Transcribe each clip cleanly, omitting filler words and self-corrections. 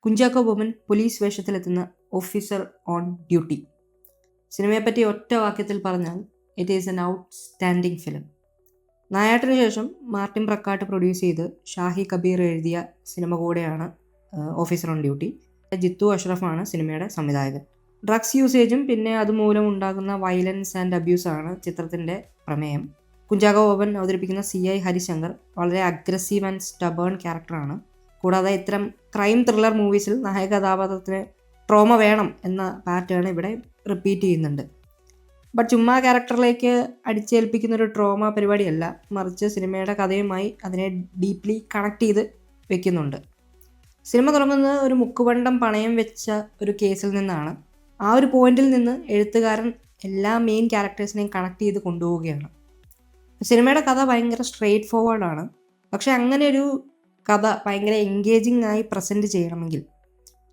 Kunchacko Boban police വേഷത്തിലെത്തുന്ന officer on duty. സിനിമയെപ്പറ്റി ഒറ്റ വാക്യത്തിൽ പറഞ്ഞാൽ it is an outstanding film. നായാട്ടിന് ശേഷം മാർട്ടിൻ പ്രക്കാട്ട് പ്രൊഡ്യൂസ് ചെയ്ത് ഷാഹി കബീർ എഴുതിയ സിനിമ കൂടെയാണ് ഓഫീസർ ഓൺ ഡ്യൂട്ടി. ജിത്തു അഷ്റഫാണ് സിനിമയുടെ സംവിധായകൻ. ഡ്രഗ്സ് യൂസേജും പിന്നെ അതുമൂലം ഉണ്ടാകുന്ന വയലൻസ് ആൻഡ് അബ്യൂസാണ് ചിത്രത്തിൻ്റെ പ്രമേയം. കുഞ്ചാക്കോ ബോബൻ അവതരിപ്പിക്കുന്ന CI ഹരിശങ്കർ വളരെ അഗ്രസീവ് ആൻഡ് സ്റ്റബേൺ ക്യാരക്ടറാണ്. കൂടാതെ ഇത്തരം ക്രൈം ത്രില്ലർ മൂവീസിൽ നായക കഥാപാത്രത്തിന് ട്രോമ വേണം എന്ന പാറ്റേൺ ഇവിടെ റിപ്പീറ്റ് ചെയ്യുന്നുണ്ട്. ബട്ട് ചുമ്മാ ക്യാരക്ടറിലേക്ക് അടിച്ചേൽപ്പിക്കുന്ന ഒരു ട്രോമ പരിപാടിയല്ല, മറിച്ച് സിനിമയുടെ കഥയുമായി അതിനെ ഡീപ്ലി കണക്ട് ചെയ്ത് വെക്കുന്നുണ്ട്. സിനിമ തുടങ്ങുന്നത് ഒരു മുക്കുപണ്ടം പണയം വെച്ച ഒരു കേസിൽ നിന്നാണ്. ആ ഒരു പോയിന്റിൽ നിന്ന് എഴുത്തുകാരൻ എല്ലാ മെയിൻ ക്യാരക്ടേഴ്സിനെയും കണക്ട് ചെയ്ത് കൊണ്ടുപോവുകയാണ്. സിനിമയുടെ കഥ ഭയങ്കര സ്ട്രെയിറ്റ് ഫോർവേഡാണ്. പക്ഷേ അങ്ങനെ ഒരു കഥ ഭയങ്കര എൻഗേജിങ് ആയി പ്രസൻറ്റ് ചെയ്യണമെങ്കിൽ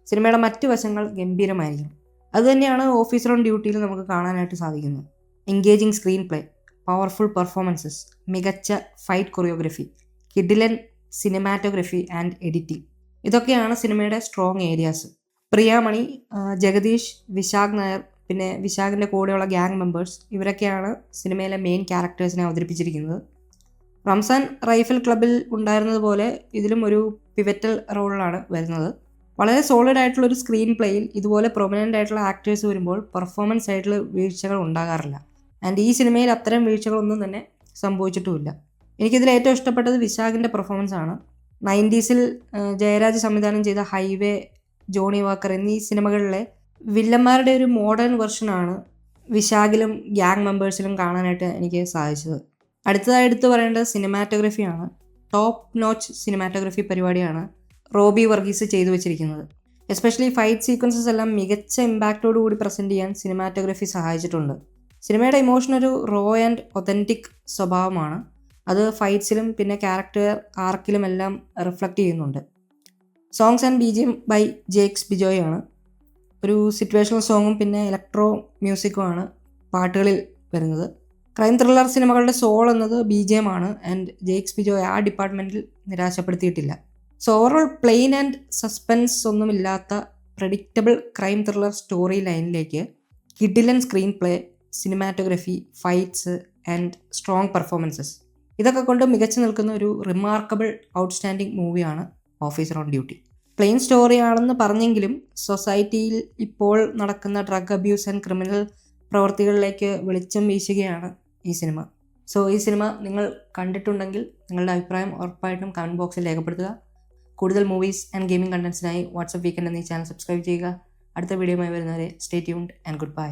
സിനിമയുടെ മറ്റ് വശങ്ങൾ ഗംഭീരമായിരിക്കും. അതുതന്നെയാണ് ഓഫീസർ ഓൺ ഡ്യൂട്ടിയിൽ നമുക്ക് കാണാനായിട്ട് സാധിക്കുന്നത്. Engaging screen play, powerful performances, മികച്ച ഫൈറ്റ് കൊറിയോഗ്രഫി, കിഡിലൻ സിനിമാറ്റോഗ്രഫി ആൻഡ് എഡിറ്റിംഗ്, ഇതൊക്കെയാണ് സിനിമയുടെ സ്ട്രോങ് ഏരിയാസ്. പ്രിയാമണി, ജഗദീഷ്, വിശാഖ് നായർ, പിന്നെ വിശാഖിൻ്റെ കൂടെയുള്ള ഗ്യാങ് മെമ്പേഴ്സ്, ഇവരൊക്കെയാണ് സിനിമയിലെ മെയിൻ ക്യാരക്ടേഴ്സിനെ അവതരിപ്പിച്ചിരിക്കുന്നത്. റംസാൻ റൈഫിൾ ക്ലബിൽ ഉണ്ടായിരുന്നതുപോലെ ഇതിലും ഒരു പിവറ്റൽ റോളിലാണ് വരുന്നത്. വളരെ സോളിഡ് ആയിട്ടുള്ള ഒരു സ്ക്രീൻ പ്ലേയിൽ ഇതുപോലെ പ്രൊമിനൻ്റ് ആയിട്ടുള്ള ആക്ടേഴ്സ് വരുമ്പോൾ പെർഫോമൻസ് ആയിട്ടുള്ള വീഴ്ചകൾ ഉണ്ടാകാറില്ല. ആൻഡ് ഈ സിനിമയിൽ അത്തരം വീഴ്ചകളൊന്നും തന്നെ സംഭവിച്ചിട്ടുമില്ല. എനിക്കിതിൽ ഏറ്റവും ഇഷ്ടപ്പെട്ടത് വിശാഖിൻ്റെ പെർഫോമൻസ് ആണ്. 90s ജയരാജ് സംവിധാനം ചെയ്ത ഹൈവേ, ജോണി വാക്കർ എന്നീ സിനിമകളിലെ വില്ലന്മാരുടെ ഒരു മോഡേൺ വെർഷനാണ് വിശാഖിലും ഗ്യാങ് മെമ്പേഴ്സിലും കാണാനായിട്ട് എനിക്ക് സാധിച്ചത്. അടുത്തതായി എടുത്തു പറയേണ്ടത് സിനിമാറ്റോഗ്രഫിയാണ്. ടോപ്പ് നോച്ച് സിനിമാറ്റോഗ്രഫി പരിപാടിയാണ് റോബി വർഗീസ് ചെയ്തു വെച്ചിരിക്കുന്നത്. എസ്പെഷ്യലി ഫൈറ്റ് സീക്വൻസസ് എല്ലാം മികച്ച ഇമ്പാക്റ്റോടു കൂടി പ്രസൻറ്റ് ചെയ്യാൻ സിനിമാറ്റോഗ്രഫി സഹായിച്ചിട്ടുണ്ട്. സിനിമയുടെ ഇമോഷൻ ഒരു റോ ആൻഡ് ഒതൻറ്റിക് സ്വഭാവമാണ്. അത് ഫൈറ്റ്സിലും പിന്നെ ക്യാരക്ടർ ആർക്കിലും എല്ലാം റിഫ്ലക്റ്റ് ചെയ്യുന്നുണ്ട്. Songs and BGM by Jakes Bejoy ആണ്. ഒരു സിറ്റുവേഷണൽ സോങ്ങും പിന്നെ ഇലക്ട്രോ മ്യൂസിക്കുമാണ് പാട്ടുകളിൽ വരുന്നത്. ക്രൈം ത്രില്ലർ സിനിമകളുടെ സോൾ എന്നത് BGM ആണ്. ആൻഡ് ജേക്സ് ബിജോയ് ആ ഡിപ്പാർട്ട്മെൻറ്റിൽ നിരാശപ്പെടുത്തിയിട്ടില്ല. So overall plain and suspense ഒന്നുമില്ലാത്ത പ്രഡിക്റ്റബിൾ ക്രൈം ത്രില്ലർ സ്റ്റോറി ലൈനിലേക്ക് കിഡിലൻ screenplay, cinematography, fights and strong performances, ഇതൊക്കെ കൊണ്ട് മികച്ചു നിൽക്കുന്ന ഒരു റിമാർക്കബിൾ ഔട്ട്സ്റ്റാൻഡിങ് മൂവിയാണ് ഓഫീസർ ഓൺ ഡ്യൂട്ടി. പ്ലെയിൻ സ്റ്റോറിയാണെന്ന് പറഞ്ഞെങ്കിലും സൊസൈറ്റിയിൽ ഇപ്പോൾ നടക്കുന്ന ഡ്രഗ് അബ്യൂസ് ആൻഡ് ക്രിമിനൽ പ്രവൃത്തികളിലേക്ക് വെളിച്ചം വീശുകയാണ് ഈ സിനിമ. സോ ഈ സിനിമ നിങ്ങൾ കണ്ടിട്ടുണ്ടെങ്കിൽ നിങ്ങളുടെ അഭിപ്രായം ഉറപ്പായിട്ടും കമൻറ്റ് ബോക്സിൽ രേഖപ്പെടുത്തുക. കൂടുതൽ മൂവീസ് ആൻഡ് ഗെയിമിംഗ് കണ്ടൻസിനായി വാട്സ്ആപ്പ് വീക്കെൻഡ് എന്ന ഈ ചാനൽ സബ്സ്ക്രൈബ് ചെയ്യുക. അടുത്ത വീഡിയോയുമായി വരുന്നവരെ stay tuned and good bye.